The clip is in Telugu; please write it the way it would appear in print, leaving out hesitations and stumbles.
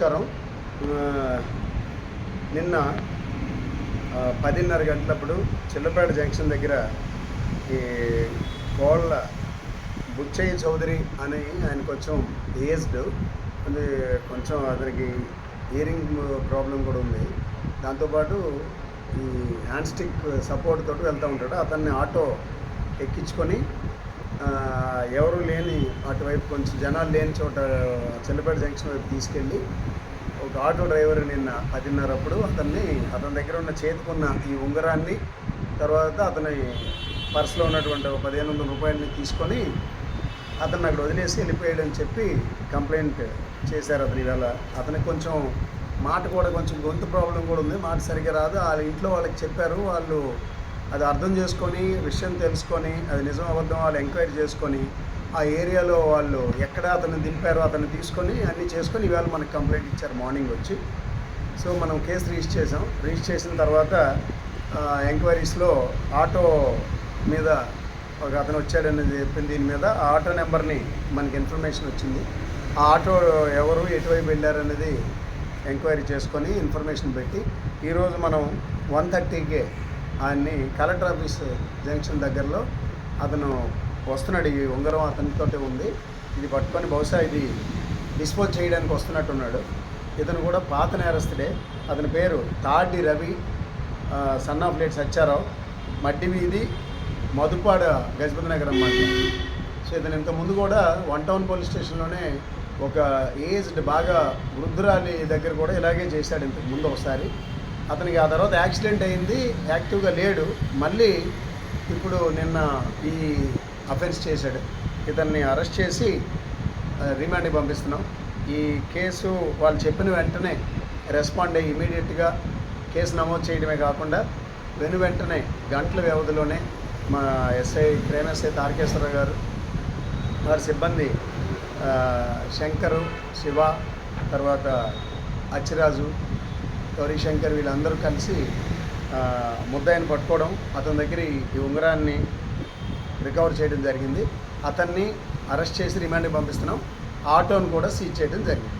నమస్కారం. నిన్న 10:30 గంటలప్పుడు చిల్లపేట జంక్షన్ దగ్గర ఈ కోళ్ళ బుచ్చయ్య చౌదరి అని ఆయన కొంచెం ఏజ్డ్, అది కొంచెం అతనికి హియరింగ్ ప్రాబ్లం కూడా ఉంది. దాంతోపాటు ఈ హ్యాండ్ స్టిక్ సపోర్ట్ తోటి వెళ్తూ ఉంటాడు. అతన్ని ఆటో ఎక్కించుకొని ఎవరు లేని అటువైపు కొంచెం జనాలు లేని చోట చిల్లపేట జంక్షన్ వైపు తీసుకెళ్ళి ఒక ఆటో డ్రైవర్ నిన్న 10:30 అప్పుడు అతని దగ్గర ఉన్న చేతికున్న ఈ ఉంగరాన్ని, తర్వాత అతని పర్సులో ఉన్నటువంటి 1500 రూపాయలని తీసుకొని అతన్ని అక్కడ వదిలేసి వెళ్ళిపోయాడని చెప్పి కంప్లైంట్ చేశారు. ఇవాళ అతనికి కొంచెం మాట కూడా కొంచెం గొంతు ప్రాబ్లం కూడా ఉంది, మాట సరిగ్గా రాదు. వాళ్ళ ఇంట్లో వాళ్ళకి చెప్పారు, వాళ్ళు అది అర్థం చేసుకొని విషయం తెలుసుకొని అది నిజం అబద్ధం వాళ్ళు ఎంక్వైరీ చేసుకొని ఆ ఏరియాలో వాళ్ళు ఎక్కడ అతన్ని దింపారో అతన్ని తీసుకొని అన్నీ చేసుకొని ఇవాళ మనకు కంప్లైంట్ ఇచ్చారు మార్నింగ్ వచ్చి. సో మనం కేసు రిజిస్టర్ చేసాం. రిజిస్టర్ చేసిన తర్వాత ఎంక్వైరీస్లో ఆటో మీద ఒక అతను వచ్చాడనేది చెప్పింది. దీని మీద ఆ ఆటో నెంబర్ని మనకి ఇన్ఫర్మేషన్ వచ్చింది. ఆ ఆటో ఎవరు ఎటువైపు వెళ్ళారనేది ఎంక్వైరీ చేసుకొని ఇన్ఫర్మేషన్ పెట్టి ఈరోజు మనం 1:30కే ఆయన్ని కలెక్టర్ ఆఫీస్ జంక్షన్ దగ్గరలో అతను వస్తున్నాడు. ఈ ఉంగరం అతనితోటే ఉంది. ఇది పట్టుకొని బహుశా ఇది డిస్పోజ్ చేయడానికి వస్తున్నట్టున్నాడు. ఇతను కూడా పాత నేరస్తుడే. అతని పేరు Tadi Ravi, son of late Satyarao, Maddi వీధి, మధుపాడ, గజపతి నగరం మండలం. సో ఇతను ఇంతకుముందు కూడా 1 టౌన్ పోలీస్ స్టేషన్లోనే ఒక ఏజ్డ్ బాగా వృద్ధురాలి దగ్గర కూడా ఇలాగే చేశాడు ఇంతకు ముందు ఒకసారి. అతనికి ఆ తర్వాత యాక్సిడెంట్ అయింది, యాక్టివ్గా లేడు. మళ్ళీ ఇప్పుడు నిన్న ఈ అఫెన్స్ చేశాడు. ఇతన్ని అరెస్ట్ చేసి రిమాండ్కి పంపిస్తున్నాం. ఈ కేసు వాళ్ళు చెప్పిన వెంటనే రెస్పాండ్ అయ్యి ఇమీడియట్గా కేసు నమోదు చేయడమే కాకుండా వెంటనే గంటల వ్యవధిలోనే మా క్రైమ్ ఎస్ఐ తారకేశ్వరరావు గారు, వారి సిబ్బంది శంకరు, శివ, తర్వాత అచ్చిరాజు, గౌరీశంకర్ వీళ్ళందరూ కలిసి ముద్దాయిని పట్టుకోవడం, అతని దగ్గర ఈ ఉంగరాన్ని రికవర్ చేయడం జరిగింది. అతన్ని అరెస్ట్ చేసి రిమాండ్కి పంపిస్తున్నాం. ఆటోను కూడా సీజ్ చేయడం జరిగింది.